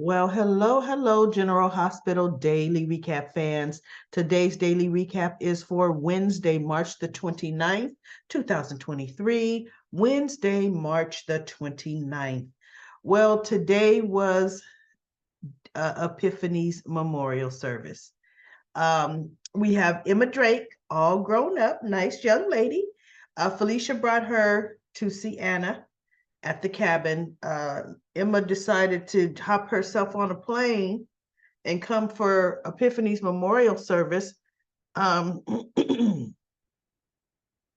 Well, hello, General Hospital Daily Recap fans. Today's daily recap is for Wednesday, March the 29th, 2023. Wednesday, March the 29th. Well, today was Epiphany's memorial service. We have Emma Drake, all grown up, nice young lady. Felicia brought her to see Anna at the cabin. Emma decided to hop herself on a plane and come for Epiphany's memorial service. Um,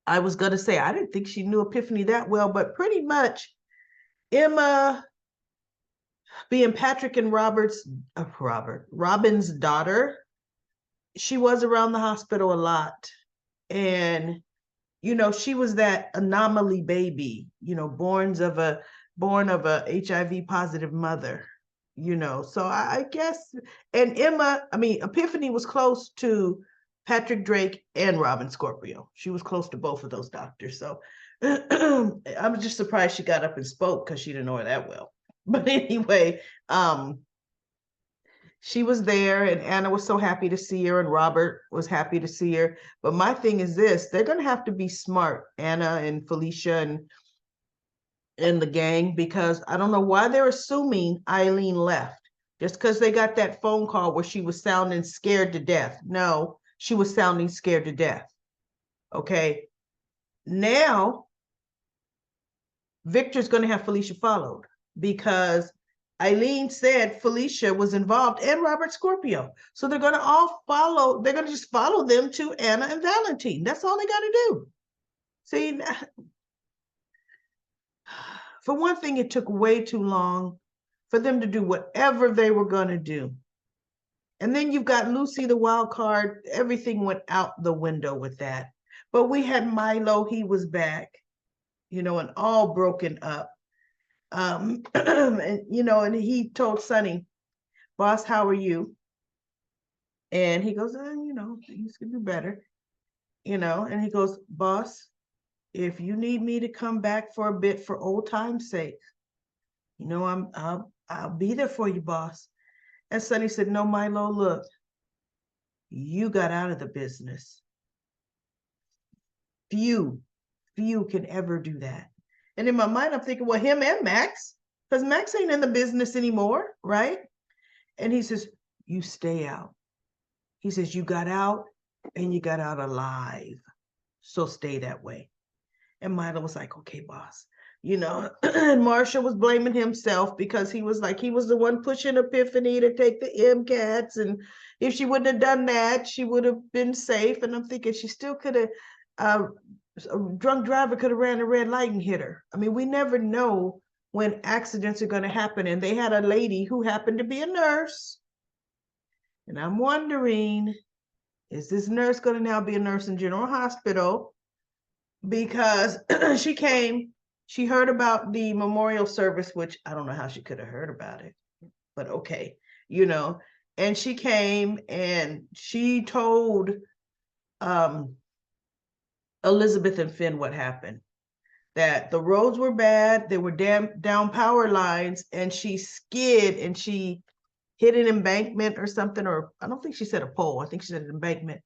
I was going to say, I didn't think she knew Epiphany that well, but pretty much Emma, being Patrick and Robin's daughter, she was around the hospital a lot. And she was that anomaly baby, born of a HIV positive mother, So I guess, and Epiphany was close to Patrick Drake and Robin Scorpio. She was close to both of those doctors. So I was just surprised she got up and spoke because she didn't know her that well. But anyway, she was there, and Anna was so happy to see her, and Robert was happy to see her. But my thing is this: they're going to have to be smart, Anna and Felicia and the gang, because I don't know why they're assuming Eileen left just because they got that phone call where she was sounding scared to death. No, she was sounding scared to death. Okay. Now Victor's going to have Felicia followed because Eileen said Felicia was involved and Robert Scorpio. So they're going to all follow, they're going to just follow them to Anna and Valentine. That's all they got to do. See, for one thing, it took way too long for them to do whatever they were going to do. And then you've got Lucy, the wild card. Everything went out the window with that. But we had Milo, he was back, and all broken up. And he told Sonny, "Boss, how are you?" And he goes, things could be better, and he goes, "Boss, if you need me to come back for a bit for old time's sake, I'll be there for you, boss." And Sonny said, "No, Milo, look, you got out of the business. Few can ever do that." And in my mind, I'm thinking, well, him and Max, because Max ain't in the business anymore, right? And he says, "You stay out." He says, "You got out and you got out alive. So stay that way." And Milo was like, "Okay, boss." And Marshall was blaming himself because he was the one pushing Epiphany to take the MCATs. And if she wouldn't have done that, she would have been safe. And I'm thinking she still could have, a drunk driver could have ran a red light and hit her. I mean, we never know when accidents are going to happen. And they had a lady who happened to be a nurse. And I'm wondering, is this nurse going to now be a nurse in General Hospital? Because she heard about the memorial service, which I don't know how she could have heard about it, but okay, and she came and she told Elizabeth and Finn what happened, that the roads were bad, there were down power lines, and she skid and she hit an embankment or something, or I don't think she said a pole, I think she said an embankment,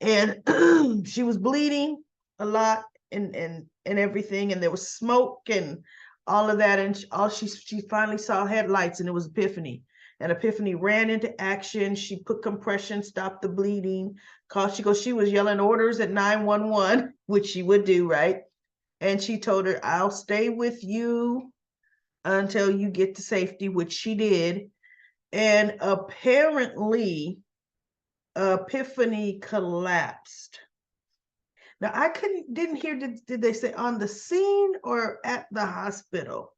and she was bleeding a lot and everything, and there was smoke and all of that, and she finally saw headlights, and it was Epiphany. And Epiphany ran into action. She put compression, stopped the bleeding. She was yelling orders at 911, which she would do, right? And she told her, "I'll stay with you until you get to safety," which she did. And apparently Epiphany collapsed. Now I didn't hear, did they say on the scene or at the hospital?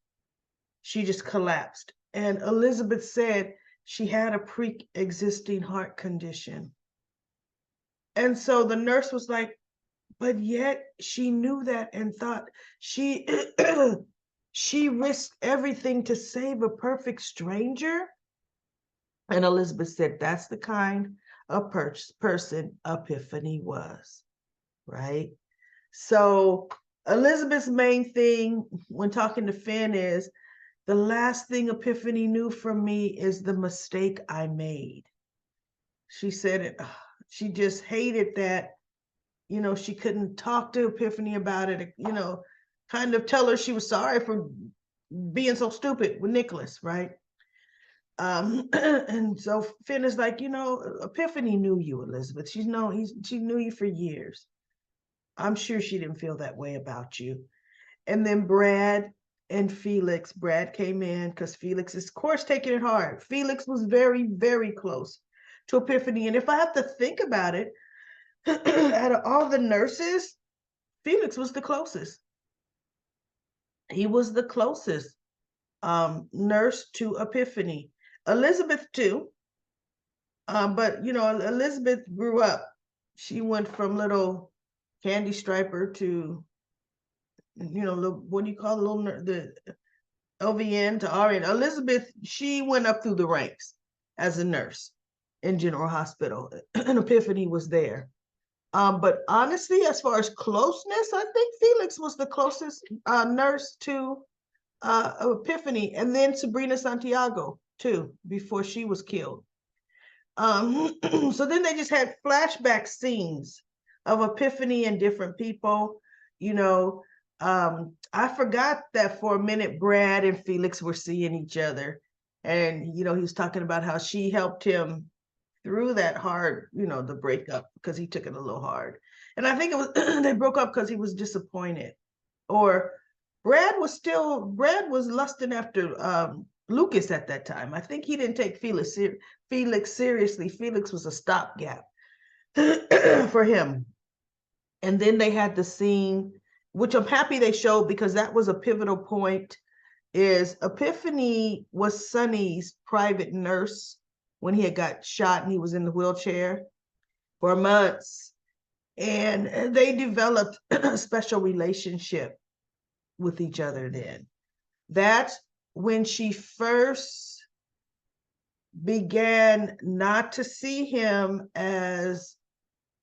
She just collapsed. And Elizabeth said she had a pre-existing heart condition. And so the nurse was like, but yet she knew that and thought she she risked everything to save a perfect stranger. And Elizabeth said that's the kind of person Epiphany was. Right? So Elizabeth's main thing when talking to Finn is, The last thing Epiphany knew from me is the mistake I made. She said it. She just hated that, she couldn't talk to Epiphany about it, kind of tell her she was sorry for being so stupid with Nicholas, right? And so Finn is like, Epiphany knew you, Elizabeth. She knew you for years. I'm sure she didn't feel that way about you. And then Brad and Felix. Brad came in because Felix is, of course, taking it hard. Felix was very, very close to Epiphany. And if I have to think about it, out of all the nurses, Felix was the closest. He was the closest nurse to Epiphany. Elizabeth too. But Elizabeth grew up. She went from little candy striper to, what do you call the LVN to RN. Elizabeth, she went up through the ranks as a nurse in General Hospital, and Epiphany was there. But honestly, as far as closeness, I think Felix was the closest nurse to Epiphany, and then Sabrina Santiago too, before she was killed. So then they just had flashback scenes of Epiphany and different people. I forgot that for a minute Brad and Felix were seeing each other, and he was talking about how she helped him through that hard, the breakup, because he took it a little hard. And I think it was they broke up because he was disappointed, or Brad was lusting after Lucas at that time. I think he didn't take Felix seriously. Felix was a stopgap for him. And then they had the scene, which I'm happy they showed because that was a pivotal point, is Epiphany was Sonny's private nurse when he had got shot and he was in the wheelchair for months. And they developed a special relationship with each other then. That's when she first began not to see him as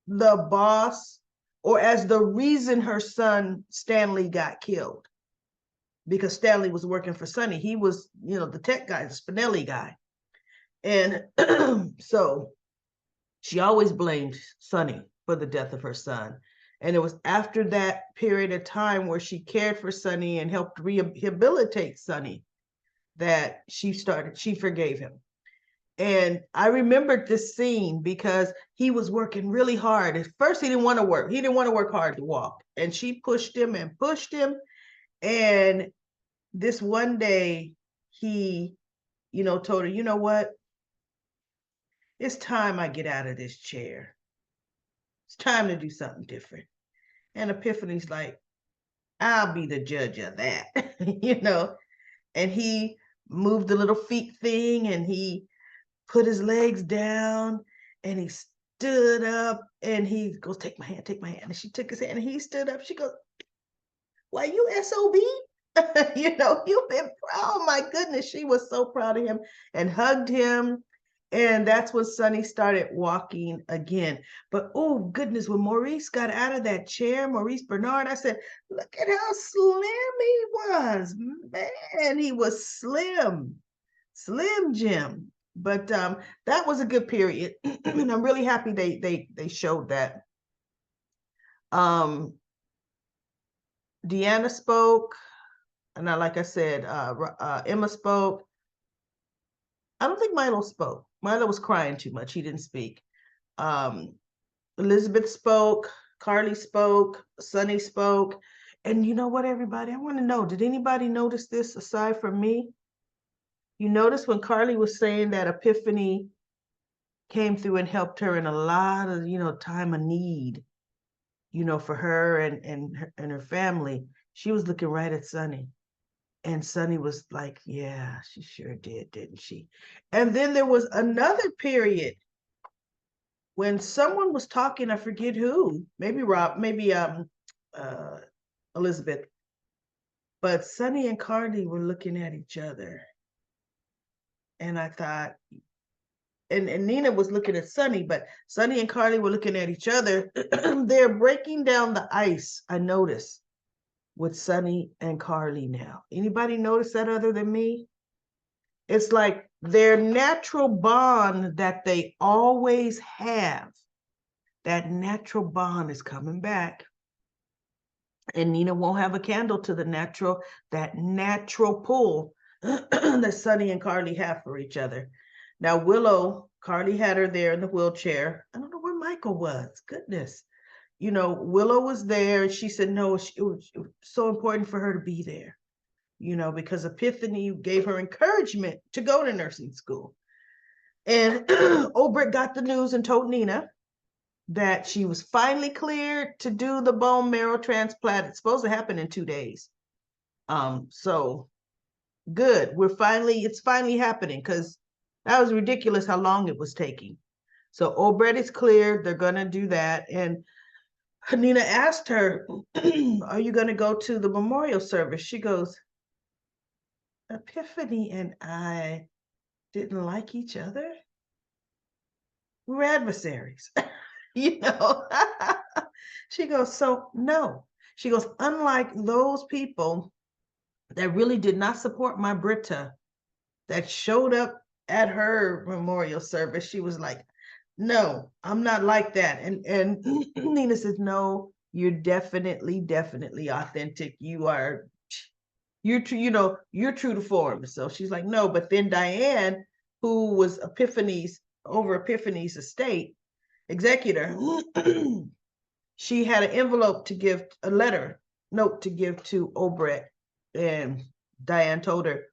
the boss or as the reason her son Stanley got killed, because Stanley was working for Sonny. He was, the tech guy, the Spinelli guy. And so she always blamed Sonny for the death of her son. And it was after that period of time where she cared for Sonny and helped rehabilitate Sonny that she forgave him. And I remembered this scene because he was working really hard. At first, he didn't want to work. He didn't want to work hard to walk. And she pushed him and pushed him. And this one day, he, told her, you know what? It's time I get out of this chair. It's time to do something different. And Epiphany's like, I'll be the judge of that, And he moved the little feet thing and he put his legs down and he stood up and he goes, take my hand. And she took his hand and he stood up. She goes, why, you SOB? You've been proud. Oh my goodness. She was so proud of him and hugged him. And that's when Sonny started walking again. But oh goodness, when Maurice got out of that chair, Maurice Bernard, I said, look at how slim he was. Man, he was slim Jim. But that was a good period. And I'm really happy they showed that. Deanna spoke, and like I said, Emma spoke. I don't think Milo spoke. Milo was crying too much. He didn't speak. Elizabeth spoke. Carly spoke. Sonny spoke. And you know what, everybody? I want to know, did anybody notice this aside from me? You notice when Carly was saying that Epiphany came through and helped her in a lot of, time of need, for her and her family. She was looking right at Sonny. And Sonny was like, yeah, she sure did, didn't she? And then there was another period when someone was talking, I forget who, maybe Rob, maybe Elizabeth, but Sonny and Carly were looking at each other. And I thought, and Nina was looking at Sonny, but Sonny and Carly were looking at each other. They're breaking down the ice, I noticed. with Sonny and Carly now. Anybody notice that other than me? It's like their natural bond that they always have. That natural bond is coming back. And Nina won't have a candle to that natural pull that Sonny and Carly have for each other. Now, Willow, Carly had her there in the wheelchair. I don't know where Michael was. Goodness. Willow was there. She said, no, it was so important for her to be there, because Epiphany gave her encouragement to go to nursing school. And Obrecht got the news and told Nina that she was finally cleared to do the bone marrow transplant. It's supposed to happen in 2 days. So good. It's finally happening, because that was ridiculous how long it was taking. So Obrecht is cleared. They're going to do that. And Nina asked her, are you going to go to the memorial service? She goes, Epiphany and I didn't like each other. We were adversaries. She goes, so no. She goes, unlike those people that really did not support my Britta that showed up at her memorial service, she was like, no, I'm not like that. And Nina says, no, you're definitely authentic. You're true, you're true to form. So she's like, no. But then Diane, who was Epiphany's estate executor, she had an envelope to give, note to give to Obrecht. And Diane told her,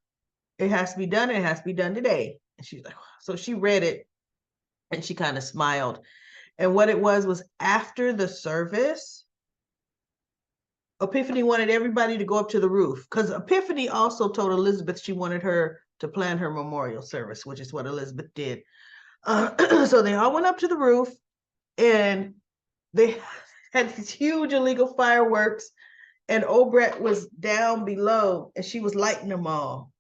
it has to be done. It has to be done today. And she's like, so she read it and she kind of smiled. And what it was after the service, Epiphany wanted everybody to go up to the roof, because Epiphany also told Elizabeth she wanted her to plan her memorial service, which is what Elizabeth did. So they all went up to the roof, and they had these huge illegal fireworks, and Obrecht was down below, and she was lighting them all.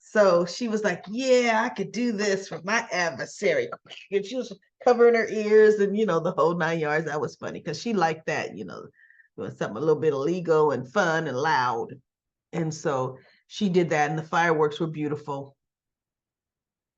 So she was like, yeah, I could do this for my adversary. And she was covering her ears and, the whole 9 yards. That was funny, because she liked that, doing something a little bit illegal and fun and loud. And so she did that, and the fireworks were beautiful.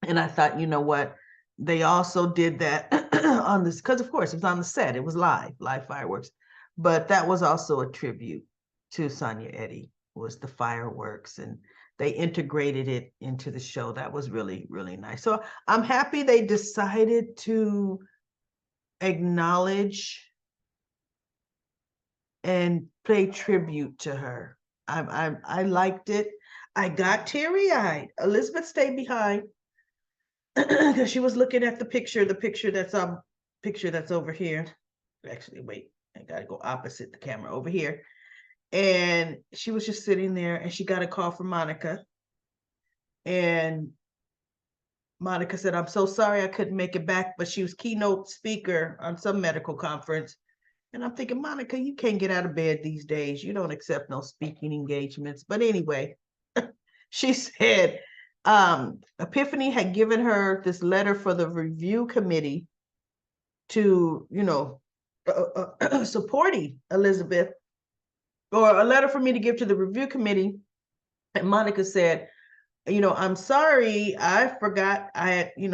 And I thought, you know what? They also did that on this, because of course it was on the set. It was live fireworks. But that was also a tribute to Sonia Eddy, was the fireworks, and they integrated it into the show. That was really, really nice. So I'm happy they decided to acknowledge and pay tribute to her. I liked it. I got teary-eyed. Elizabeth stayed behind because she was looking at the picture that's over here. Actually, wait, I gotta go opposite the camera, over here. And she was just sitting there, and she got a call from Monica. And Monica said, I'm so sorry I couldn't make it back, but she was keynote speaker on some medical conference. And I'm thinking, Monica, you can't get out of bed these days. You don't accept no speaking engagements. But anyway, she said Epiphany had given her this letter for the review committee to, supporting Elizabeth, or a letter for me to give to the review committee. And Monica said, I'm sorry, I forgot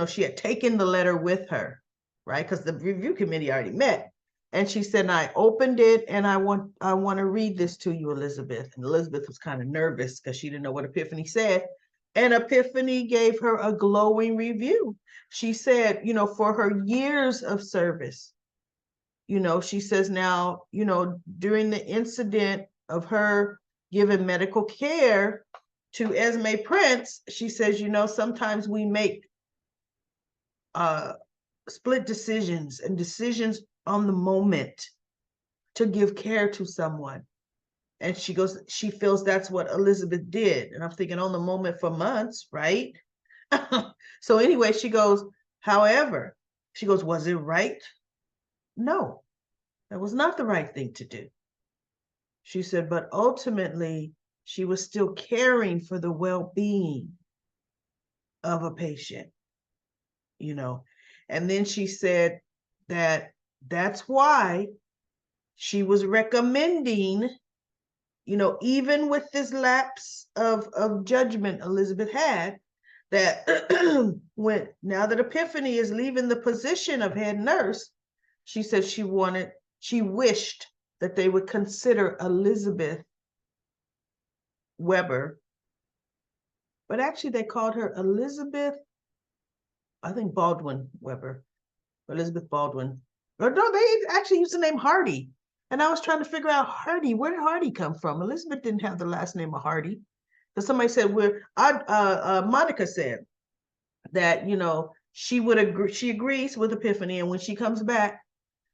she had taken the letter with her, right? Because the review committee already met. And she said, I opened it, and I want to read this to you, Elizabeth. And Elizabeth was kind of nervous because she didn't know what Epiphany said. And Epiphany gave her a glowing review. She said, for her years of service, she says now, during the incident of her giving medical care to Esme Prince, she says, sometimes we make split decisions and decisions on the moment to give care to someone. And she goes, she feels that's what Elizabeth did. And I'm thinking, on the moment for months, right? So anyway, she goes, however, she goes, was it right? No, that was not the right thing to do. She said, but ultimately, she was still caring for the well-being of a patient, And then she said that that's why she was recommending, even with this lapse of judgment Elizabeth had, that now that Epiphany is leaving the position of head nurse, she said she wished that they would consider Elizabeth Weber, but actually they called her Elizabeth, I think Baldwin Weber, Elizabeth Baldwin. Or no, they actually used the name Hardy. And I was trying to figure out Hardy. Where did Hardy come from? Elizabeth didn't have the last name of Hardy. Because somebody said, Monica said that, she would agree, she agrees with Epiphany. And when she comes back,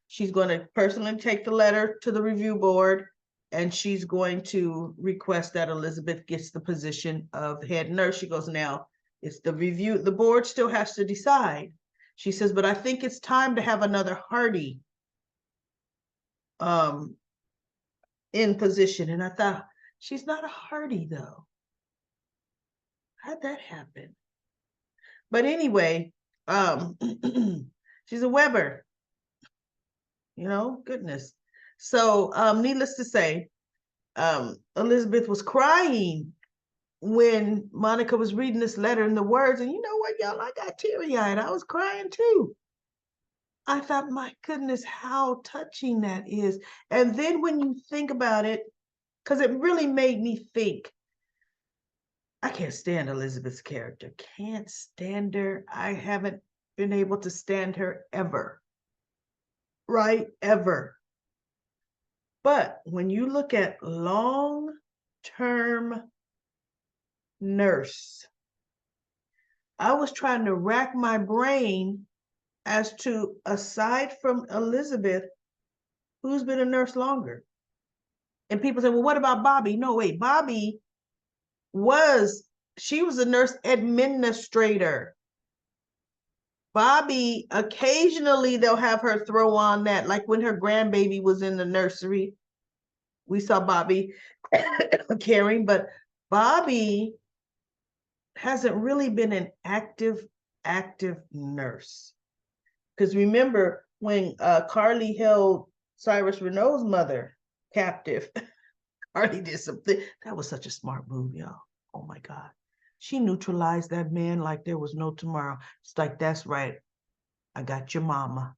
she's going to personally take the letter to the review board, and she's going to request that Elizabeth gets the position of head nurse. She goes, now it's the board still has to decide. She says, but I think it's time to have another Hardy in position. And I thought, she's not a Hardy though. How'd that happen? But anyway, she's a Weber. Goodness. So needless to say, Elizabeth was crying when Monica was reading this letter and the words, and you know what, y'all, I got teary-eyed. I was crying too. I thought, my goodness, how touching that is. And then when you think about it, because it really made me think, I can't stand Elizabeth's character. Can't stand her. I haven't been able to stand her ever. Right? Ever. But when you look at long-term nurse, I was trying to rack my brain as to, aside from Elizabeth, who's been a nurse longer. And people say, well, what about Bobby? No, wait, Bobby she was a nurse administrator. Bobby, occasionally they'll have her throw on that, like when her grandbaby was in the nursery, we saw Bobby caring, but Bobby hasn't really been an active nurse. Because remember when Carly held Cyrus Renault's mother captive, Carly did something. That was such a smart move, y'all. Oh my God. She neutralized that man like there was no tomorrow. It's like, that's right. I got your mama.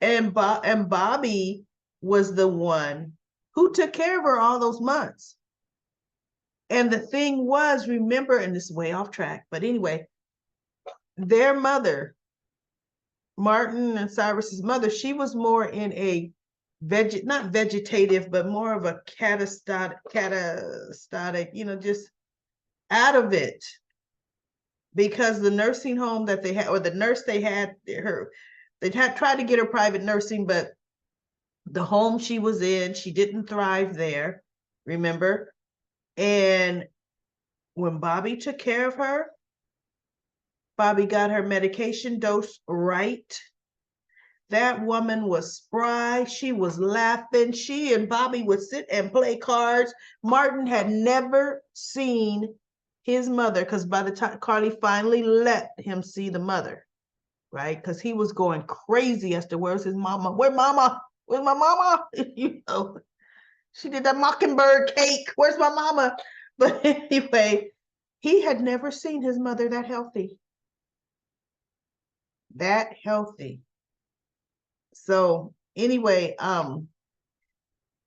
and Bobby was the one who took care of her all those months. And the thing was, remember, and this is way off track, but anyway, their mother, Martin and Cyrus's mother, she was more in a not vegetative, but more of a catastatic, just out of it. Because the nursing home that they had, or the nurse they had, they had tried to get her private nursing, but the home she was in, she didn't thrive there, remember? And when Bobby took care of her, Bobby got her medication dose right. That woman was spry. She was laughing. She and Bobby would sit and play cards. Martin had never seen his mother, because by the time Carly finally let him see the mother, right? Because he was going crazy as to where's his mama? Where's mama? Where's my mama? She did that mockingbird cake. Where's my mama? But anyway, he had never seen his mother that healthy. That healthy. So anyway,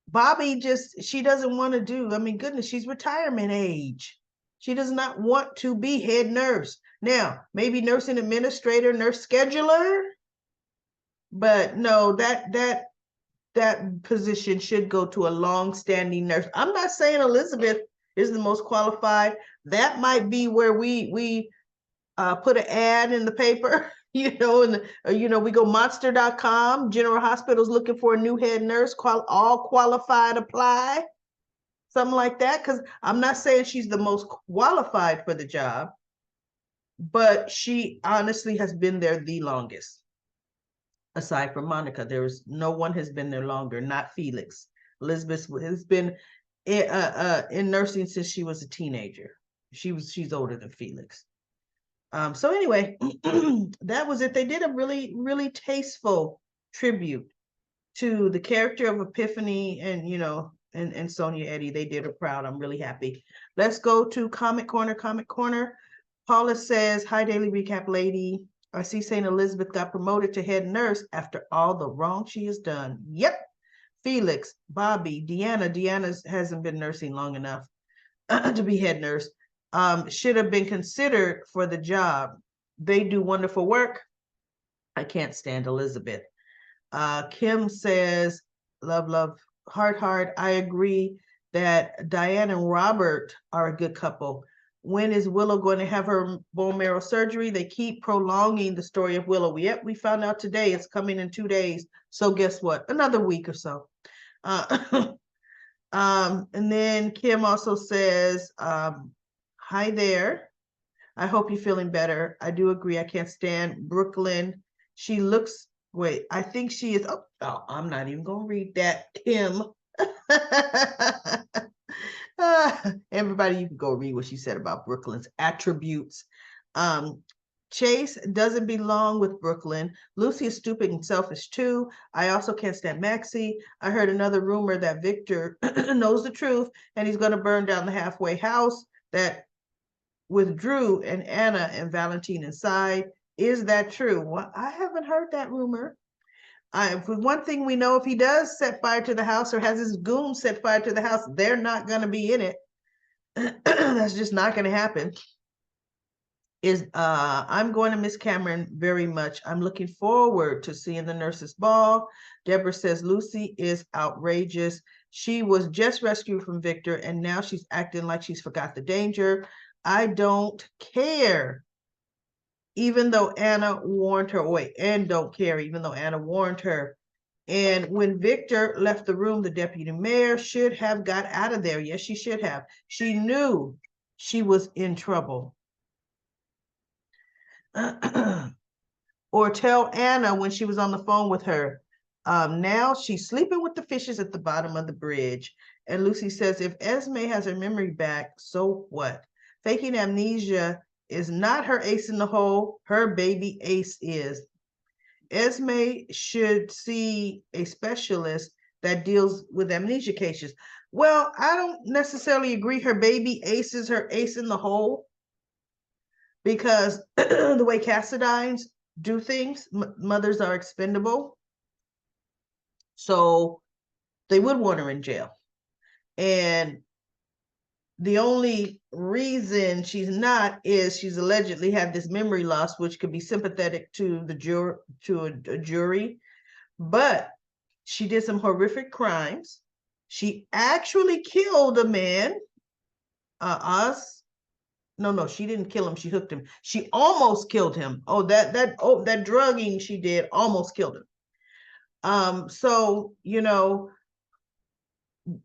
Bobby she doesn't want to do, goodness, she's retirement age. She does not want to be head nurse. Now, maybe nursing administrator, nurse scheduler, but no, that position should go to a long-standing nurse. I'm not saying Elizabeth is the most qualified. That might be where we put an ad in the paper, we go monster.com, General Hospital's looking for a new head nurse, all qualified apply, something like that. Because I'm not saying she's the most qualified for the job, but she honestly has been there the longest. Aside from Monica, no one has been there longer, not Felix. Elizabeth has been in nursing since she was a teenager. She's older than Felix. So anyway, that was it. They did a really, really tasteful tribute to the character of Epiphany and, and Sonia Eddie. They did her proud. I'm really happy. Let's go to Comment Corner. Comment Corner. Paula says, hi, Daily Recap lady. I see St. Elizabeth got promoted to head nurse after all the wrong she has done. Yep. Felix, Bobby, Deanna. Deanna hasn't been nursing long enough to be head nurse. Should have been considered for the job. They do wonderful work. I can't stand Elizabeth. Kim says, love, love, heart, heart. I agree that Diane and Robert are a good couple. When is Willow going to have her bone marrow surgery? They keep prolonging the story of Willow. Yep, we found out today it's coming in 2 days. So guess what? Another week or so. And then Kim also says, hi there. I hope you're feeling better. I do agree. I can't stand Brooklyn. She looks, wait, I think she is, oh, I'm not even going to read that, Kim. Everybody, you can go read what she said about Brooklyn's attributes. Chase doesn't belong with Brooklyn. Lucy is stupid and selfish too. I also can't stand Maxie. I heard another rumor that Victor knows the truth and he's going to burn down the halfway house that with Drew and Anna and Valentine inside. Is that true? Well, I haven't heard that rumor. For one thing we know, if he does set fire to the house or has his goons set fire to the house, they're not going to be in it. That's just not going to happen. I'm going to miss Cameron very much. I'm looking forward to seeing the nurses' ball. Deborah says Lucy is outrageous. She was just rescued from Victor, and now she's acting like she's forgot the danger. I don't care. Even though Anna warned her, and don't care, even though Anna warned her. And when Victor left the room, the deputy mayor should have got out of there. Yes, she should have. She knew she was in trouble. Or tell Anna when she was on the phone with her. Now she's sleeping with the fishes at the bottom of the bridge. And Lucy says, if Esme has her memory back, so what? Faking amnesia is not her ace in the hole. Her baby ace is. Esme should see a specialist that deals with amnesia cases. Well, I don't necessarily agree her baby ace is her ace in the hole, because the way Cassidines do things, mothers are expendable. So they would want her in jail. And the only reason she's not is she's allegedly had this memory loss, which could be sympathetic to the jury. But she did some horrific crimes. She actually killed a man. No, she didn't kill him. She hooked him. She almost killed him. That drugging she did almost killed him. So,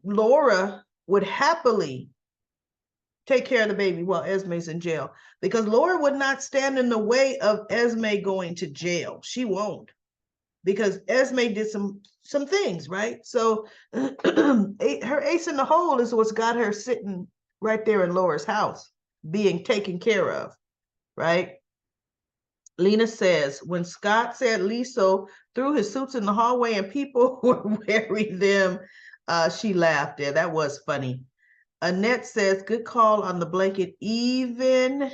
Laura would happily take care of the baby while Esme's in jail, because Laura would not stand in the way of Esme going to jail. She won't, because Esme did some things, right? So her ace in the hole is what's got her sitting right there in Laura's house, being taken care of, right? Lena says, when Scott said Liso threw his suits in the hallway and people were wearing them, she laughed there. That was funny. Annette says, good call on the blanket. Even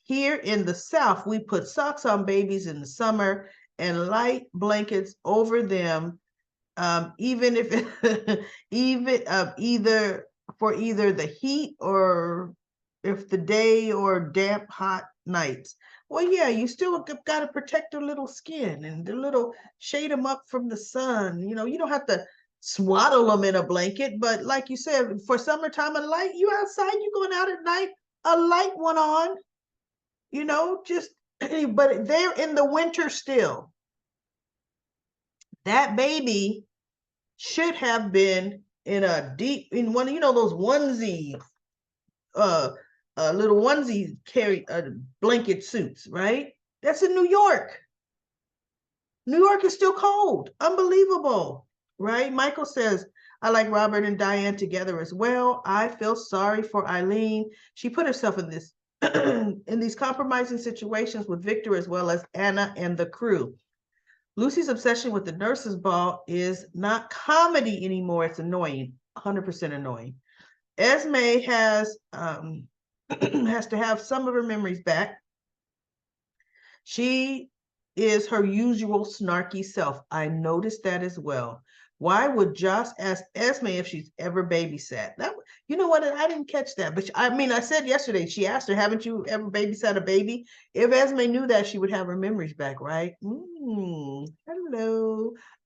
here in the South, we put socks on babies in the summer and light blankets over them, even if either for either the heat or if the day or damp, hot nights. Well, yeah, you still got to protect their little skin and the little shade them up from the sun. You don't have to swaddle them in a blanket, but like you said, for summertime and light, you outside, you going out at night, a light one on, just, but they're in the winter still. That baby should have been in one of, those onesies, little onesies carry blanket suits, right? That's in New York. New York is still cold. Unbelievable, right? Michael says, I like Robert and Diane together as well. I feel sorry for Eileen. She put herself in this in these compromising situations with Victor as well as Anna and the crew. Lucy's obsession with the nurses' ball is not comedy anymore. It's annoying. 100% annoying. Esme has has to have some of her memories back. She is her usual snarky self. I noticed that as well. Why would Joss ask Esme if she's ever babysat? That, you know what? I didn't catch that. But I mean, I said yesterday, she asked her, haven't you ever babysat a baby? If Esme knew that, she would have her memories back, right? Hello.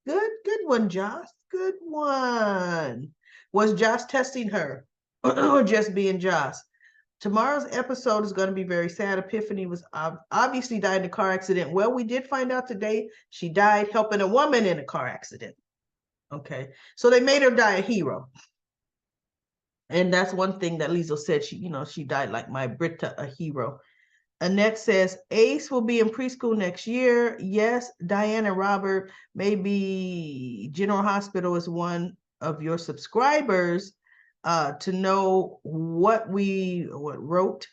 Good one, Joss. Good one. Was Joss testing her or just being Joss? Tomorrow's episode is going to be very sad. Epiphany was obviously died in a car accident. Well, we did find out today she died helping a woman in a car accident. Okay, so they made her die a hero. And that's one thing that Liesl said. She died like my Britta, a hero. Annette says Ace will be in preschool next year. Yes, Diane and Robert, maybe General Hospital is one of your subscribers to know what we wrote.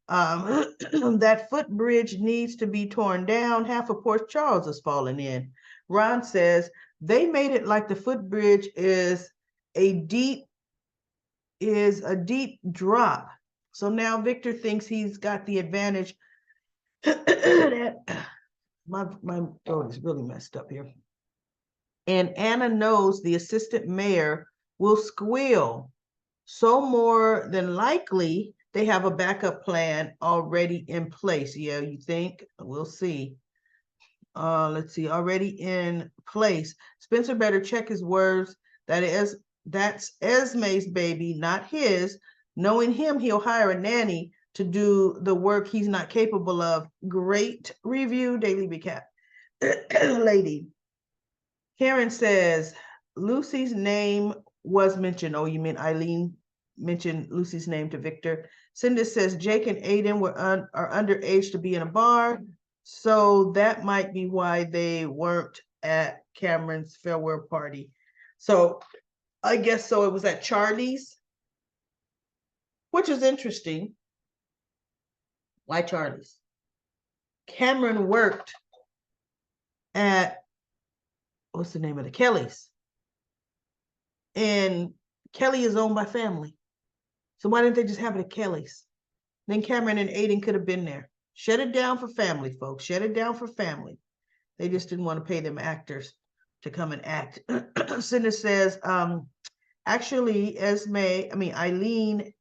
That footbridge needs to be torn down. Half of Port Charles is falling in. Ron says they made it like the footbridge is a deep drop. So now Victor thinks he's got the advantage. My throat is really messed up here. And Anna knows the assistant mayor will squeal. So more than likely, they have a backup plan already in place. Yeah, you think? We'll see. Let's see, already in place. Spencer better check his words. That's Esme's baby, not his. Knowing him, he'll hire a nanny to do the work he's not capable of. Great review, daily recap. Lady. Karen says, Lucy's name was mentioned. Oh, you mean Eileen mentioned Lucy's name to Victor. Cindy says Jake and Aiden are underage to be in a bar. So that might be why they weren't at Cameron's farewell party. So I guess so it was at Charlie's, which is interesting. Why Charlie's? Cameron worked at, what's the name of the Kellys? And Kelly is owned by family. So why didn't they just have it at Kelly's? Then Cameron and Aiden could have been there. Shut it down for family, folks. Shut it down for family. They just didn't want to pay them actors to come and act. Cindy says, actually, Eileen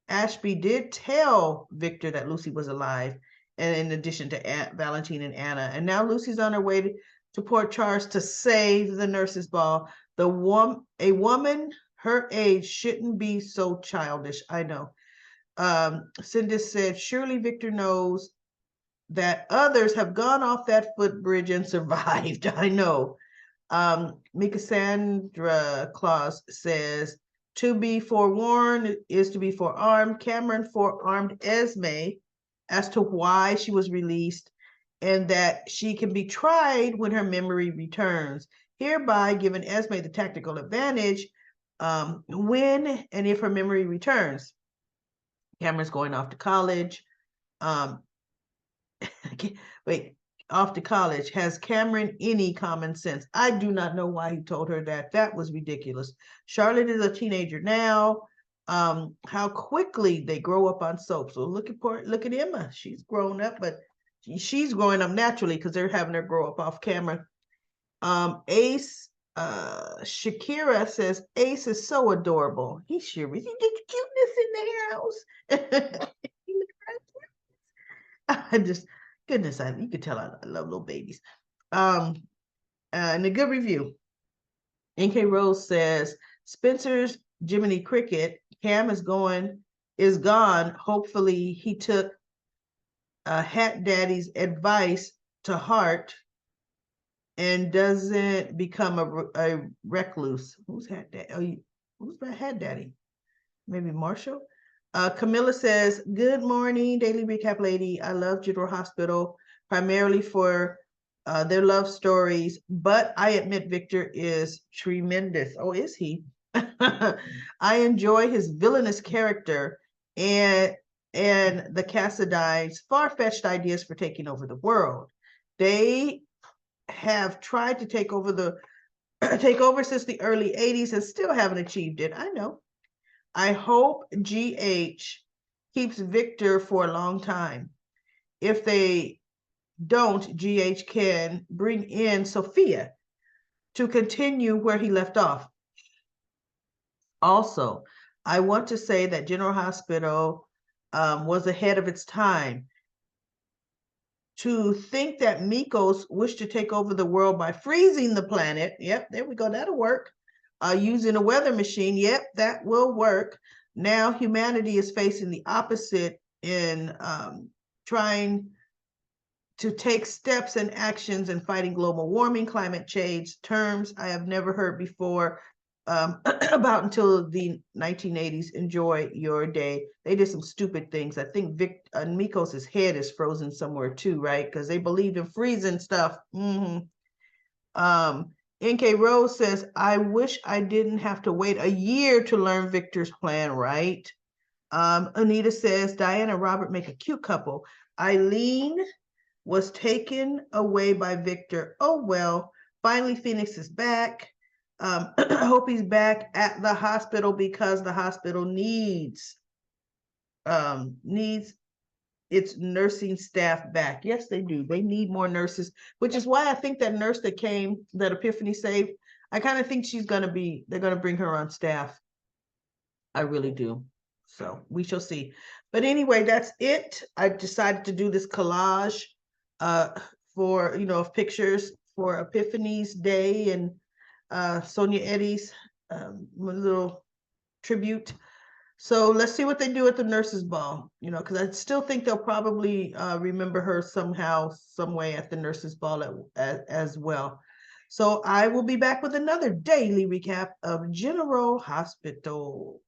Ashby did tell Victor that Lucy was alive, and in addition to Valentine and Anna. And now Lucy's on her way to Port Charles to save the nurses' ball. A woman her age shouldn't be so childish. I know. Cindy said, surely Victor knows that others have gone off that footbridge and survived. I know. Mika Sandra Claus says, to be forewarned is to be forearmed. Cameron forearmed Esme as to why she was released and that she can be tried when her memory returns, hereby giving Esme the tactical advantage when and if her memory returns. Cameron's going off to college. Wait, off to college. Has Cameron any common sense? I do not know why he told her that. That was ridiculous. Charlotte is a teenager now. How quickly they grow up on soap. So look at Emma. She's grown up, but she's growing up naturally because they're having her grow up off camera. Ace, Shakira says Ace is so adorable. He sure is. He get the cuteness in the house. I just, goodness, you could tell I love little babies. And a good review. NK Rose says Spencer's Jiminy Cricket. Cam is gone. Hopefully he took Hat Daddy's advice to heart and doesn't become a recluse. Who's Hat Daddy? Oh, who's that Hat Daddy? Maybe Marshall? Camilla says, good morning, Daily Recap Lady. I love General Hospital primarily for their love stories, but I admit Victor is tremendous. Oh, is he? I enjoy his villainous character and the Cassadines' far-fetched ideas for taking over the world. They have tried to take over the take over since the early 80s and still haven't achieved it. I know. I hope GH keeps Victor for a long time. If they don't, GH can bring in Sophia to continue where he left off. Also, I want to say that General Hospital was ahead of its time. To think that Mikos wished to take over the world by freezing the planet. Yep, there we go. That'll work. Using a weather machine. Yep, that will work. Now humanity is facing the opposite in trying to take steps and actions in fighting global warming, climate change, terms I have never heard before about until the 1980s. Enjoy your day. They did some stupid things. I think Mikos's head is frozen somewhere too, right? Because they believed in freezing stuff. NK Rose says, I wish I didn't have to wait a year to learn Victor's plan, right? Anita says, Diane and Robert make a cute couple. Eileen was taken away by Victor. Oh, well, finally Phoenix is back. I hope he's back at the hospital because the hospital needs its nursing staff back. Yes, they do. They need more nurses, which is why I think that nurse that came, that Epiphany saved, I kind of think they're going to bring her on staff. I really do. So we shall see. But anyway, that's it. I decided to do this collage for, of pictures for Epiphany's Day and Sonia Eddy's little tribute. So let's see what they do at the nurses' ball, because I still think they'll probably remember her somehow, some way at the nurses' ball as well. So I will be back with another daily recap of General Hospital.